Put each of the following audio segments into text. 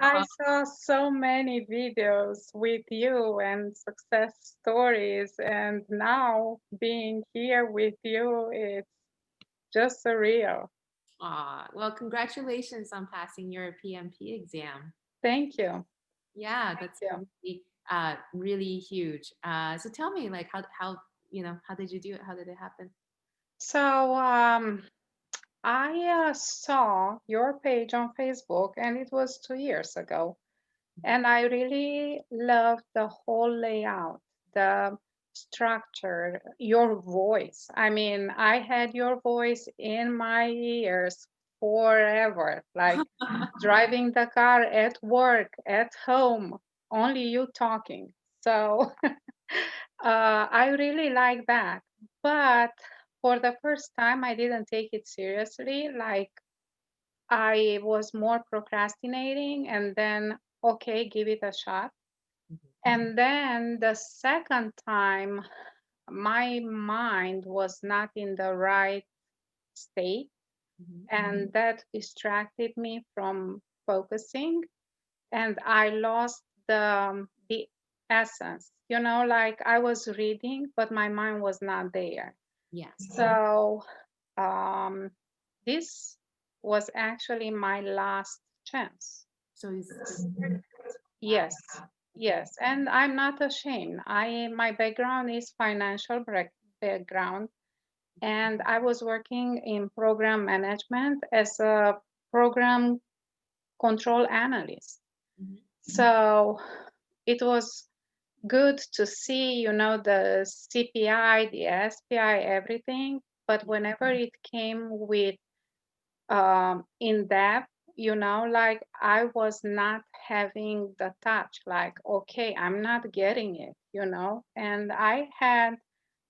I Uh, saw so many videos with you and success stories, and now being here with you, it's just surreal. well, congratulations on passing your PMP exam. Thank you. Yeah, Thank that's you. really huge. So tell me, like, how how did you do it? How did it happen? So, I saw your page on Facebook, and it was 2 years ago. And I really loved the whole layout, the structure, your voice. I mean, I had your voice in my ears forever, like driving the car at work, at home, only you talking. So I really like that. But for the first time, I didn't take it seriously. Like I was more procrastinating and then, okay, give it a shot. And then the second time, my mind was not in the right state, Mhm. and that distracted me from focusing, and I lost the essence. You know, like I was reading, but my mind was not there. Yes. So um, this was actually my last chance. So it's very wow. Yes, yes, and I'm not ashamed. I my background is background, and I was working in program management as a program control analyst. Mhm. So it was good to see, you know, the CPI, the SPI, everything. But Yeah. whenever it came with in depth, you know, like I was not having the touch, like, okay, I'm not getting it, you know. And I had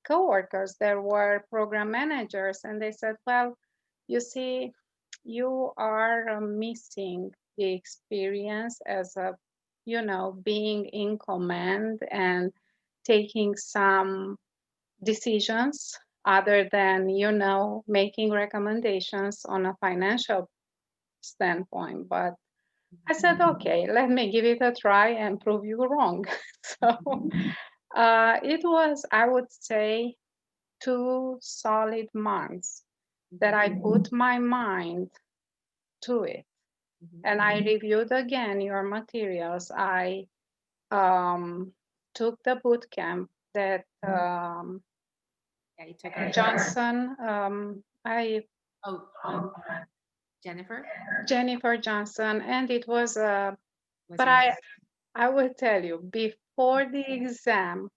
coworkers that were program managers, and they said, well, you see, you are missing the experience as a, you know, being in command and taking some decisions other than, you know, making recommendations on a financial standpoint. But I said, okay, let me give it a try and prove you wrong. So it was, I would say, 2 solid months that I Mhm. put my mind to it. Mhm. And I reviewed again your materials. I um, took the boot camp that Yeah, you took our Johnson, I oh Jennifer Jennifer Johnson, and it was was but your I will tell you, before the exam,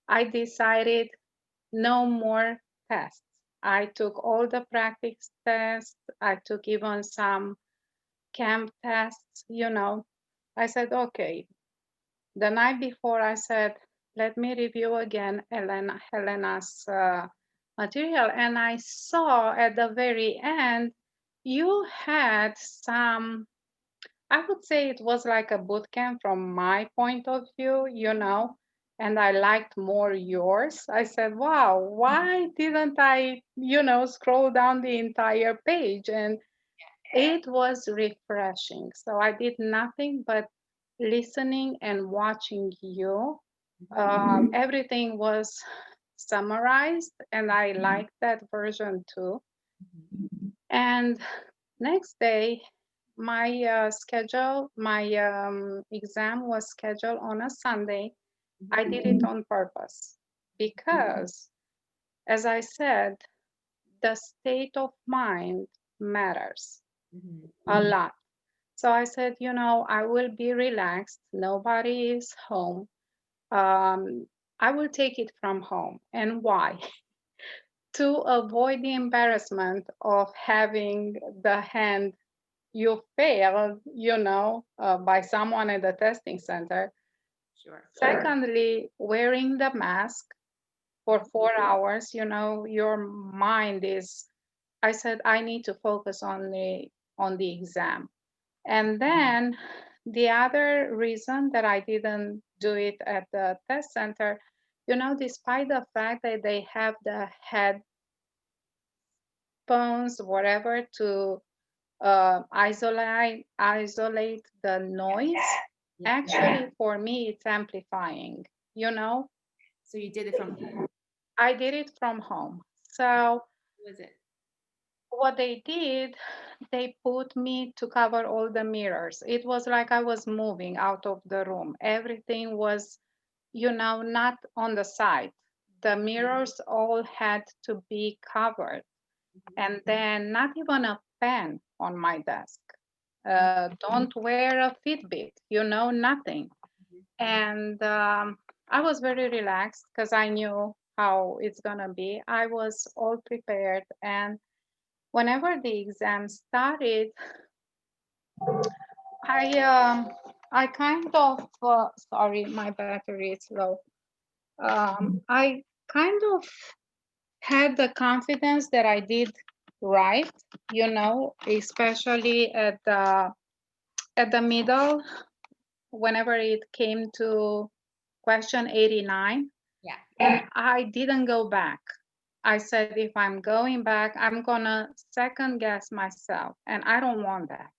I decided no more tests. I took all the practice tests. I took even some camp tests, you know. I said, okay. The night before, I said, let me review again Helena's material. And I saw at the very end, you had some, I would say it was like a boot camp from my point of view, you know, and I liked more yours. I said, wow, why didn't I, you know, scroll down the entire page? And it was refreshing. So I did nothing but listening and watching you. Everything was summarized, and I liked that version too. And next day, my exam was scheduled on a Sunday. I did it on purpose because, as I said, the state of mind matters Mhm. a lot. So I said, you know, I will be relaxed. Nobody is home. Um, I will take it from home. And why? To avoid the embarrassment of having the hand you failed, you know, by someone at the testing center. Sure. Secondly, wearing the mask for Mhm. 4 hours, you know, your mind is, I said, I need to focus on the exam. And then the other reason that I didn't do it at the test center, you know, despite the fact that they have the headphones, whatever, to isolate the noise. Yeah. Actually, for me, it's amplifying. You know, So you did it from home. I did it from home. So What was it? what they did, they put me to cover all the mirrors. It was like I was moving out of the room. Everything was, not on the side. The mirrors all had to be covered. Mhm. And then not even a pen on my desk. Mhm. Don't wear a Fitbit, nothing. Mhm. And I was very relaxed because I knew how it's gonna be. I was all prepared, and whenever the exam started, I um, I kind of sorry, my battery is low. I kind of had the confidence that I did right, especially at the middle, whenever it came to question 89, Yeah. and I didn't go back. I said, if I'm going back, I'm gonna second guess myself, and I don't want that.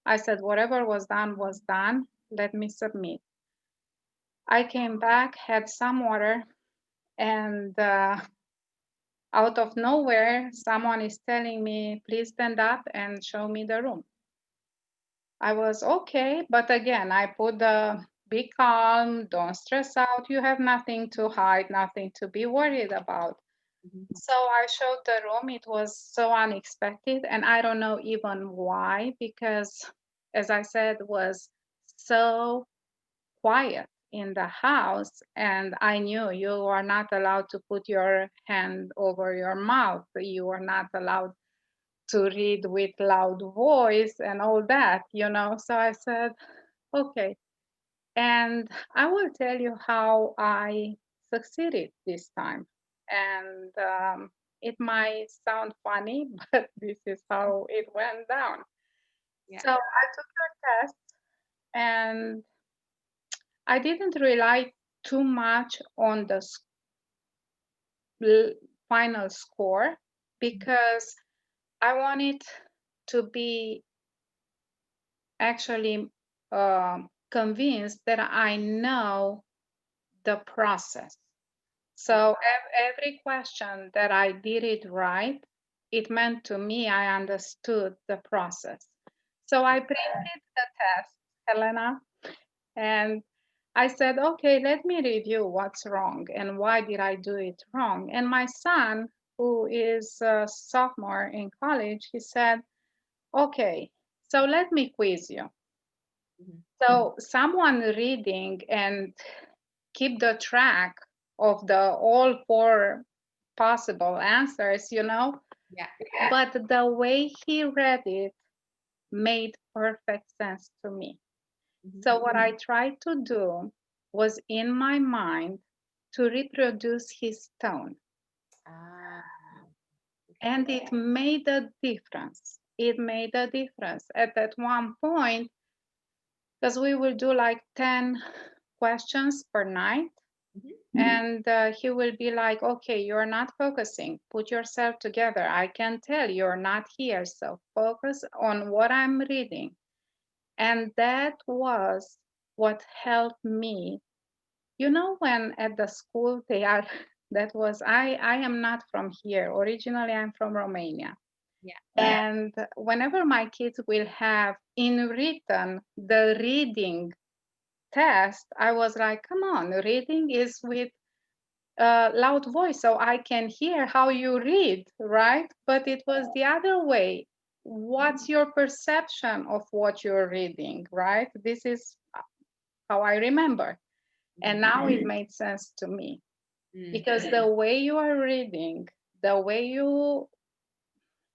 I said, whatever was done. Let me submit. I came back, had some water, and out of nowhere, someone is telling me, please stand up and show me the room. I was okay, but again, I put the be calm, don't stress out. You have nothing to hide, nothing to be worried about. Mhm. So I showed the room. It was so unexpected, and I don't know even why, because as I said, was so quiet in the house, and I knew you are not allowed to put your hand over your mouth. You are not allowed to read with loud voice and all that. So I said, okay. And I will tell you how I succeeded this time. And it might sound funny, but this is how it went down. Yeah. So I took the test, and I didn't rely too much on the final score because I wanted to be actually convinced that I know the process. Yeah. So every question that I did it right, it meant to me I understood the process. So I printed the test, Helena, and I said, okay, let me review what's wrong and why did I do it wrong. And my son, who is a sophomore in college, he said, okay, so let me quiz you. Mhm. So someone reading and keep the track of the all four possible answers. Yeah. But the way he read it made perfect sense to me. Mhm. So what I tried to do was in my mind to reproduce his tone. Ah. Okay. And it made a difference. It made a difference. At that one point, because we will do like 10 questions per night. Mhm. And he will be like, okay, you're not focusing. Put yourself together. I can tell you're not here. So focus on what I'm reading. And that was what helped me. When at the school they are, I am not from here. Originally, I'm from Romania. Yeah. And whenever my kids will have in written the reading test, I was like, come on, reading is with loud voice so I can hear how you read, right? But it was the other way. What's your perception of what you're reading, right? This is how I remember. And Mhm. now it made sense to me Mm. because the way you are reading, the way you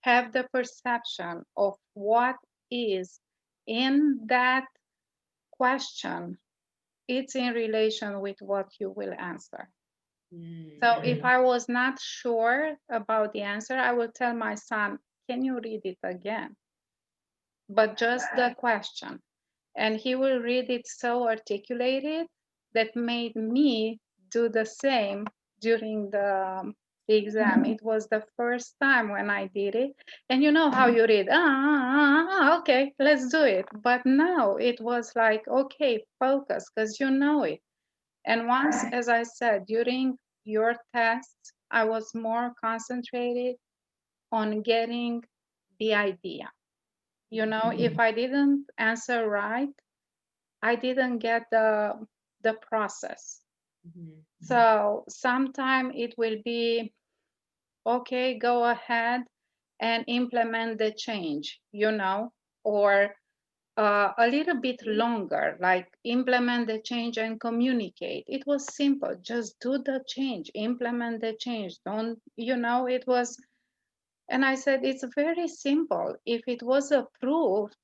have the perception of what is in that question, it's in relation with what you will answer. Mm. So if I was not sure about the answer, I will tell my son, can you read it again? But just the question. And he will read it so articulated that made me do the same during the the exam. It was the first time when I did it. And you know how you read, okay, let's do it. But no, it was like, okay, focus, because you know it. And once, as I said, during your tests, I was more concentrated on getting the idea. You know, if I didn't answer right, I didn't get the process. Mm-hmm. So sometime it will be okay, go ahead and implement the change, you know, or a little bit longer, like implement the change and communicate. It was simple, just do the change, implement the change. Don't, you know, it was, and I said, it's very simple. If it was approved,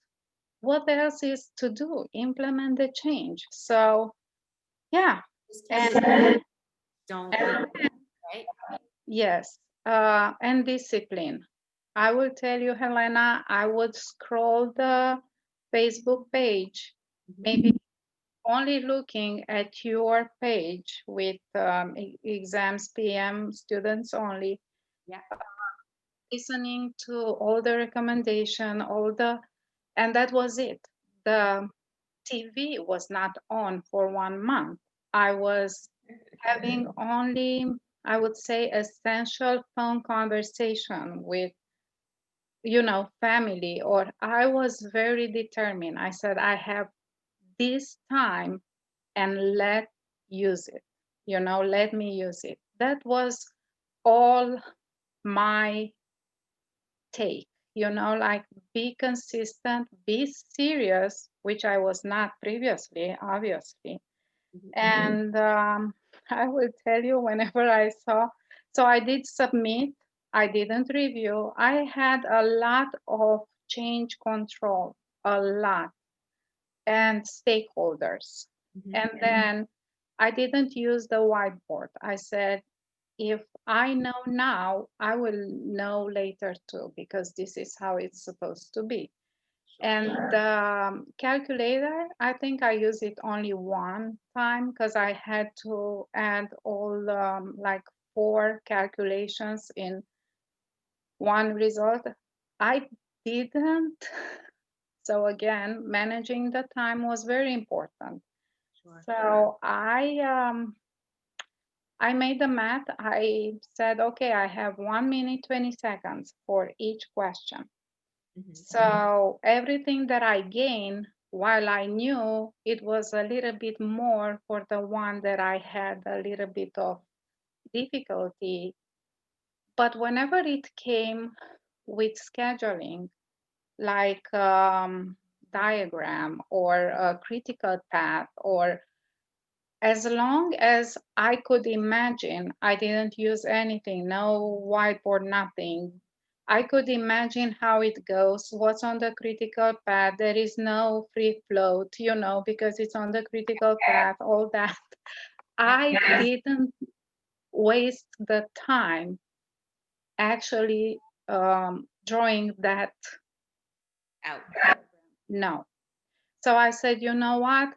what else is to do? Implement the change. So, yeah. Just keep And, it. Don't over. and Right. yes, and discipline. I will tell you, Helena, I would scroll the Facebook page, Mm-hmm. maybe only looking at your page with exams, PM, students only, Yeah. listening to all the recommendation, and that was it. The TV was not on for 1 month. I was having only, I would say, essential phone conversation with, you know, family, or I was very determined. I said, I have this time and let use it, you know, let me use it. That was all my take, you know, like be consistent, be serious, which I was not previously, obviously. Mm-hmm. And I will tell you, whenever I saw, so I did submit, I didn't review. I had a lot of change control, a lot, and stakeholders. Mm-hmm. And then I didn't use the whiteboard. I said, if I know now, I will know later too, because this is how it's supposed to be. Sure. And the calculator, I think I used it only one time because I had to add all like 4 calculations in one result. I didn't. So again, managing the time was very important. Sure. So I made the math. I said, okay, I have 1 minute, 20 seconds for each question. Mm-hmm. So everything that I gained, while I knew it was a little bit more for the one that I had a little bit of difficulty, but whenever it came with scheduling, like diagram or a critical path, or as long as I could imagine, I didn't use anything, no whiteboard, nothing. I could imagine how it goes, what's on the critical path. There is no free float, you know, because it's on the critical path, all that. Yeah. I didn't waste the time actually drawing that. Out. No. So I said, you know what?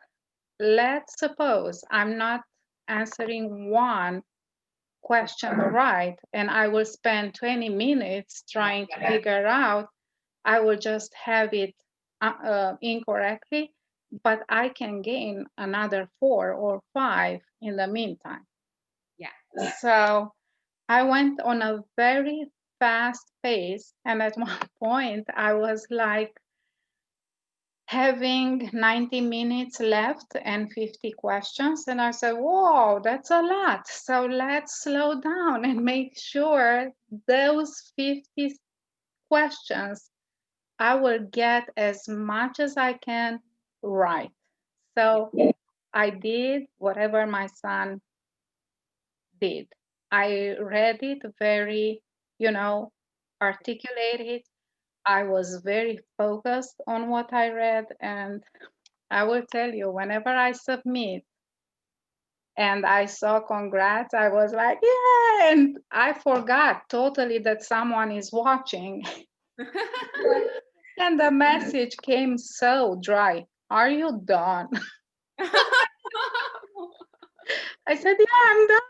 Let's suppose I'm not answering one question right and I will spend 20 minutes Yeah. trying to figure out, I will just have it incorrectly, but I can gain another 4 or 5 in the meantime. Yeah. So I went on a very fast pace, and at one point I was like having 90 minutes left and 50 questions. And I said, whoa, that's a lot. So let's slow down and make sure those 50 questions, I will get as much as I can right. Yeah. So I did whatever my son did. I read it very, you know, articulated. I was very focused on what I read, and I will tell you, whenever I submit and I saw congrats, I was like, yeah, and I forgot totally that someone is watching. And the message came so dry. Are you done? I said, yeah, I'm done.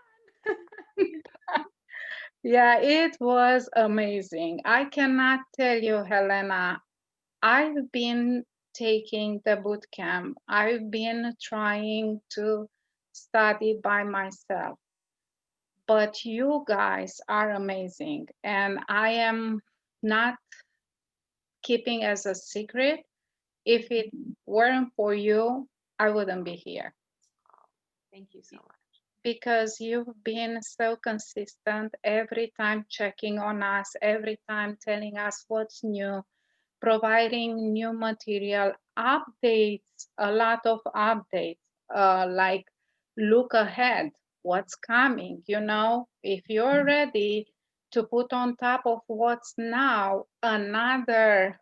Yeah, it was amazing. I cannot tell you, Helena, I've been taking the boot camp. I've been trying to study by myself, but you guys are amazing. And I am not keeping as a secret. If it weren't for you, I wouldn't be here Oh, thank you so much. because you've been so consistent every time checking on us, every time telling us what's new, providing new material, updates, a lot of updates, like look ahead, what's coming, if you're ready to put on top of what's now another,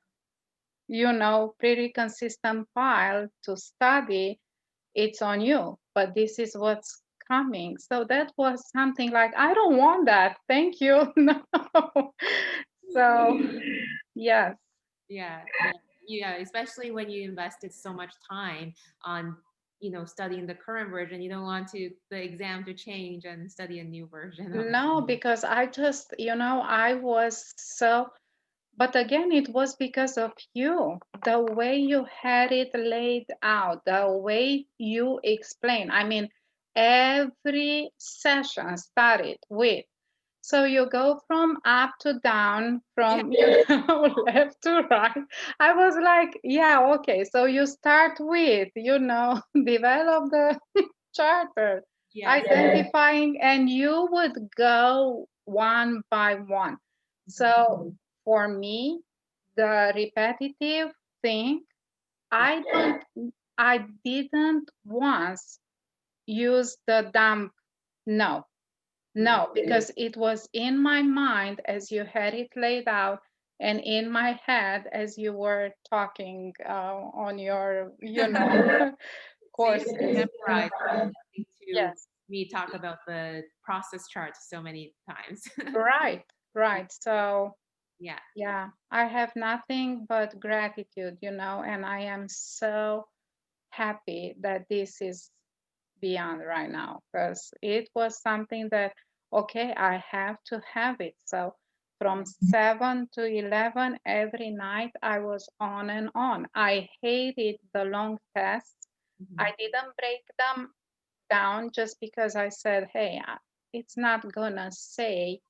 pretty consistent file to study, it's on you. But this is what's coming. So that was something like, I don't want that. Thank you. No. So, yes. Yeah, yeah, yeah. Especially when you invested so much time on, studying the current version, you don't want to the exam to change and study a new version of it. No, because I just, I was so, but again, it was because of you, the way you had it laid out, the way you explain. I mean, every session started with, so you go from up to down, Yeah. from left to right. I was like, yeah, okay. So you start with, develop the charter, Yes. identifying, and you would go one by one. Mhm. So for me, the repetitive thing, Yeah. I didn't once use the dump. No, Mm. no, because it was in my mind as you had it laid out, and in my head as you were talking on your, So you have courses. memorized listening to Yes. me talk about the process charts so many times. Right, right. So, Yeah. yeah, I have nothing but gratitude, and I am so happy that this is beyond right now because it was something that, okay, I have to have it. So, from 7 to 11 every night, I was on and on. I hated the long tests. Mhm. I didn't break them down just because I said, hey, it's not gonna say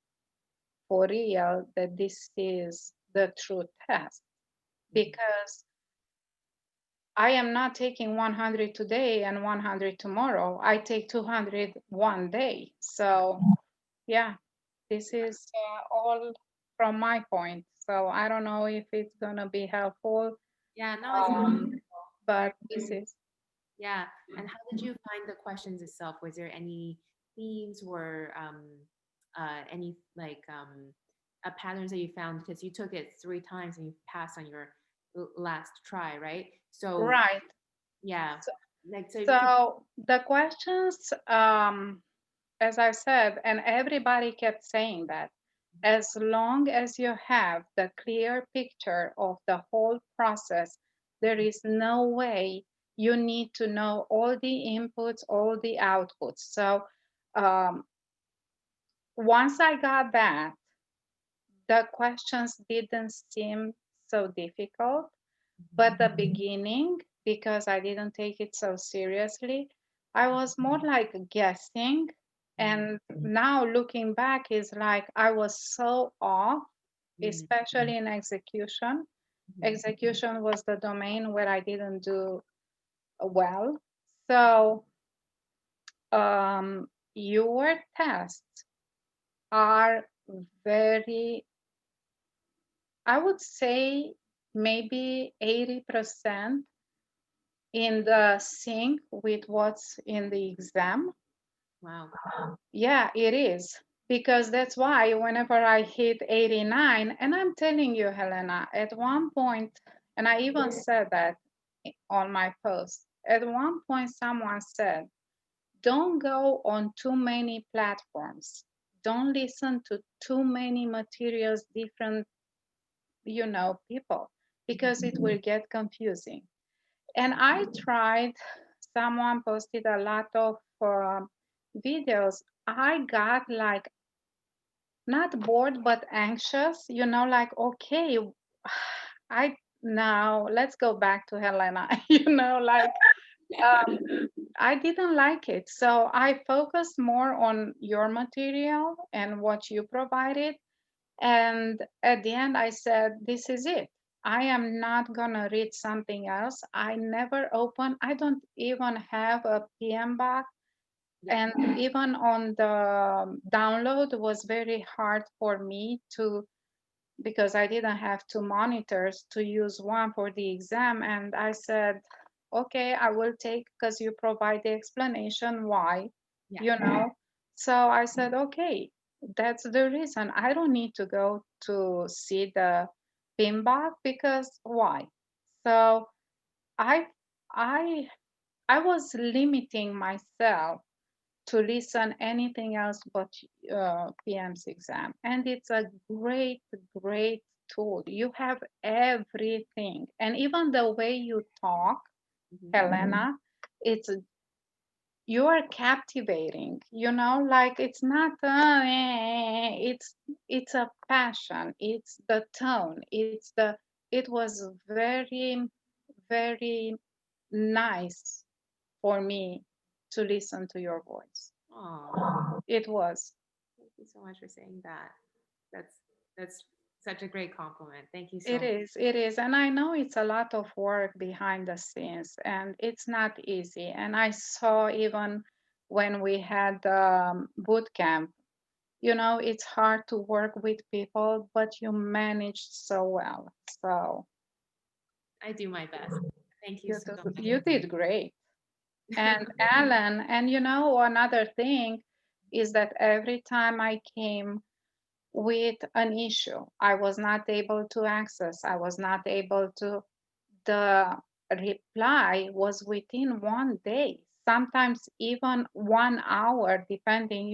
for real that this is the true test Mhm. because I am not taking 100 today and 100 tomorrow. I take 200 one day. So, yeah, this is all from my point. So, I don't know if it's going to be helpful, Yeah, no, it's very um, helpful. Very, but this is yeah. And how did you find the questions itself? Was there any themes or any like patterns that you found because you took it 3 times and you passed on your last try, right? So right. yeah, like so if you could. So, the questions, as I said, and everybody kept saying that, as long as you have the clear picture of the whole process, there is no way you need to know all the inputs, all the outputs. So um, once I got that, the questions didn't seem so difficult. But the beginning, because I didn't take it so seriously, I was more like guessing. Mhm. And now looking back is like I was so off, Mhm. especially in execution. Mhm. Execution was the domain where I didn't do well. So your tests are very, I would say maybe 80% in the sync with what's in the exam. Wow. Yeah, it is. Because that's why whenever I hit 89, and I'm telling you, Helena, at one point, and I even said that on my post, at one point someone said, don't go on too many platforms. Don't listen to too many materials, different, people, Mhm. because it will get confusing. And I tried, someone posted a lot of videos. I got like not bored but anxious, like, okay, I now let's go back to Helena, like um, I didn't like it. So I focused more on your material and what you provided. And at the end, I said, this is it. I am not going to read something else. I never open, I don't even have a PM box. Yeah. And even on the download was very hard for me to, because I didn't have two monitors to use one for the exam. And I said, okay, I will take because you provide the explanation why, Yeah. you know. So I said, okay, that's the reason. I don't need to go to see the pinback because why? So I I I was limiting myself to listen anything else but PM's exam. And it's a great, great tool. You have everything. And even the way you talk, Hmm. Helena, it's you are captivating, like it's not it's a passion, it's the tone, it was very, very nice for me to listen to your voice. Oh, It was. thank you so much for saying that. That's that's such a great compliment. Thank you so It much. is, it is. And I know it's a lot of work behind the scenes and it's not easy. And I saw even when we had boot camp, it's hard to work with people, but you managed so well. So I do my best. Thank you you, so you did great. And Alan, and another thing is that every time I came with an issue, I was not able to access, I was not able to the reply was within 1 day, sometimes even 1 hour, depending,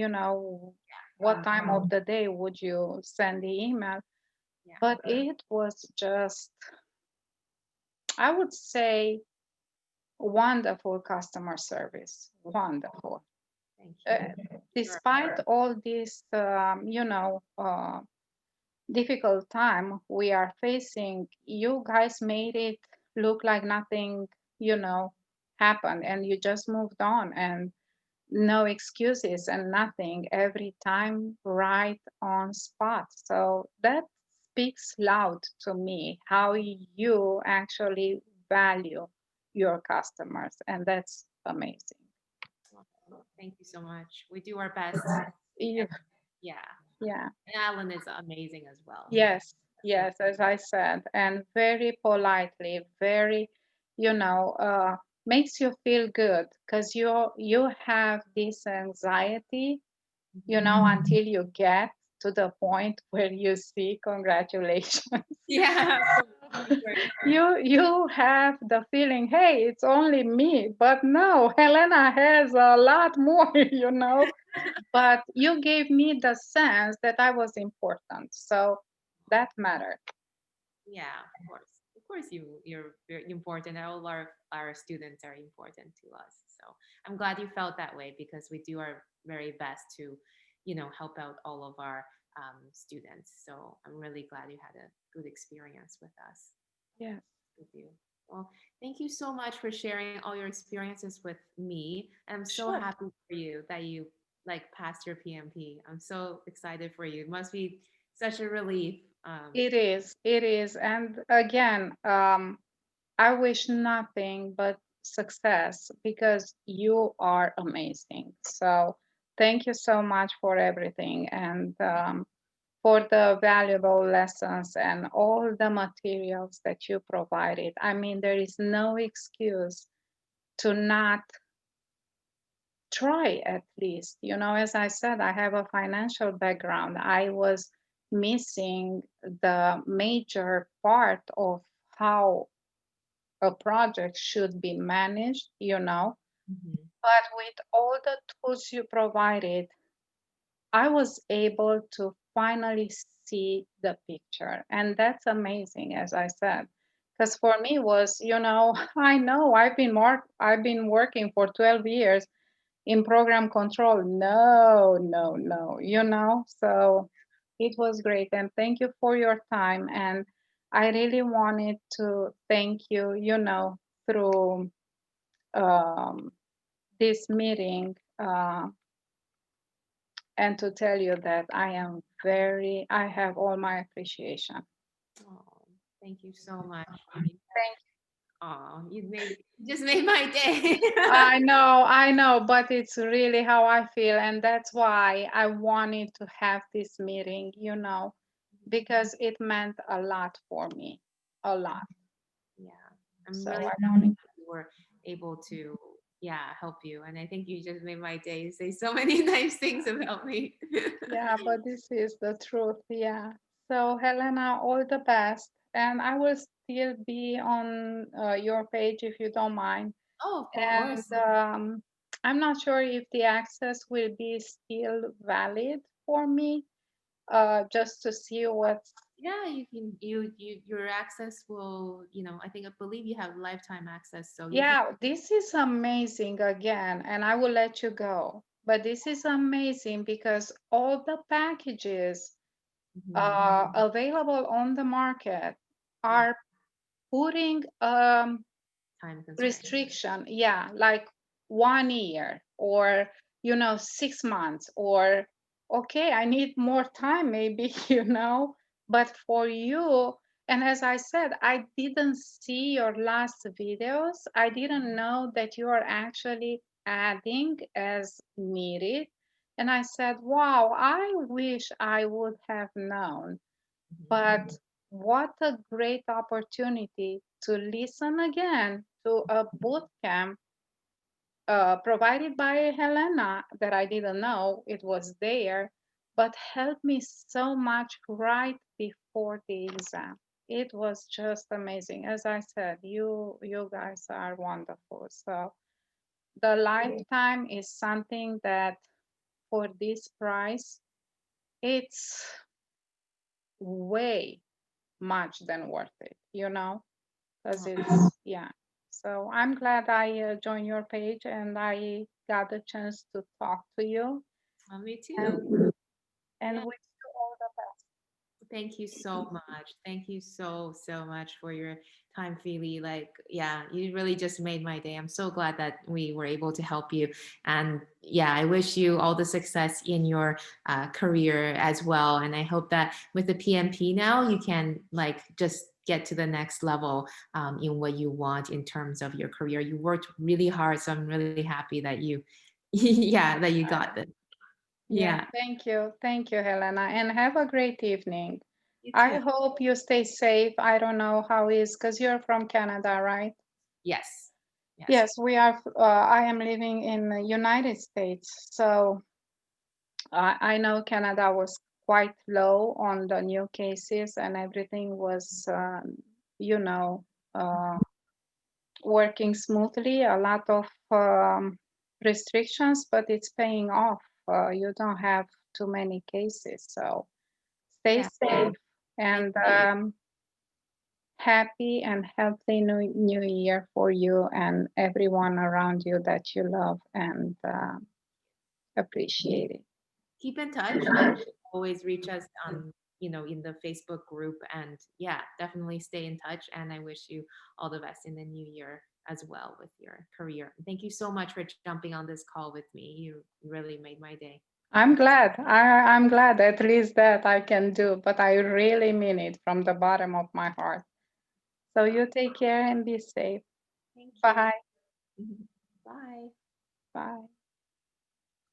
what time of the day would you send the email. Yeah. But it was just, I would say, wonderful customer service. Wonderful. Thank you. Uh, Sure. Despite all this, difficult time we are facing, you guys made it look like nothing, happened, and you just moved on, and no excuses and nothing. Every time, right on spot. So that speaks loud to me how you actually value your customers, and that's amazing. Well, thank you so much. We do our best. Yeah, Yeah. yeah. And Alan is amazing as well. Yes, So yes, as I said, and very politely, very, makes you feel good because you have this anxiety, mhm. until you get to the point where you see congratulations. Yeah, of course. Of course. You have the feeling, hey, it's only me, but no, Helena has a lot more, But you gave me the sense that I was important, so that mattered. Yeah, of course. Of course you're very important. All our students are important to us. So I'm glad you felt that way because we do our very best to, help out all of our students. So I'm really glad you had a good experience with us. Yes. With you. Well, thank you so much for sharing all your experiences with me. I'm so Sure. happy for you that you like passed your PMP. I'm so excited for you. It must be such a relief. It is. It is. And again, I wish nothing but success because you are amazing. So thank you so much for everything and for the valuable lessons and all the materials that you provided. I mean, there is no excuse to not try at least. As I said, I have a financial background. I was missing the major part of how a project should be managed, Mhm. But with all the tools you provided, I was able to finally see the picture. And that's amazing, as I said. Because for me was, I know I've been working for 12 years in program control. No, no, no, So It was great, and thank you for your time. And I really wanted to thank you, through um, this meeting, and to tell you that I have all my appreciation. Oh, thank you so much, Feli. Thank Oh, you just made my day. I know, but it's really how I feel, and that's why I wanted to have this meeting, because it meant a lot for me, a lot. Yeah, I'm So really I happy wanted, that we were able to, yeah, help you. And I think you just made my day. You say so many nice things about me. yeah, but this is the truth, yeah. So Helena, all the best, and I will still be on your page if you don't mind. Oh, of And course. I'm not sure if the access will be still valid for me, just to see what's. Yeah, you can your access will, I think I believe you have lifetime access, so you can. Yeah, this is amazing again, and I will let you go. But this is amazing because all the packages Mhm. available on the market Yeah, are putting time constraint. restriction, yeah, like 1 year or 6 months, or okay, I need more time maybe, but for you, and as I said, I didn't see your last videos. I didn't know that you are actually adding as needed, and I said, wow, I wish I would have known. Mhm. But what a great opportunity to listen again to a boot camp provided by Helena that I didn't know it was there, but helped me so much right before the exam. It was just amazing. As I said, you guys are wonderful. So the lifetime is something that for this price, it's way much than worth it, because Oh, yeah. So I'm glad I joined your page and I got the chance to talk to you, me too. and Yeah. wish you all the best. Thank you so much. Thank you so, so much for your time, Feely. Like, yeah, you really just made my day. I'm so glad that we were able to help you. And yeah, I wish you all the success in your career as well. And I hope that with the PMP now, you can like just get to the next level in what you want in terms of your career. You worked really hard. So I'm really happy that you, yeah, that you got this. Yeah, Yeah, thank you, Helena, and have a great evening. you I too. hope you stay safe. I don't know how is because you're from Canada, right? Yes. Yes. Yes, we are. I am living in the United States, so I know Canada was quite low on the new cases, and everything was, you know, uh, working smoothly. A lot of restrictions, but it's paying off. You don't have too many cases, so stay Yeah. safe Thank and you. happy and healthy new year for you and everyone around you that you love and appreciate it. Keep in touch. Always reach us on, in the Facebook group. And yeah, definitely stay in touch. And I wish you all the best in the new year as well with your career. Thank you so much for jumping on this call with me. You really made my day. I'm glad at least that I can do, but I really mean it from the bottom of my heart. So you take care and be safe. Thank you. Bye. Bye. Bye.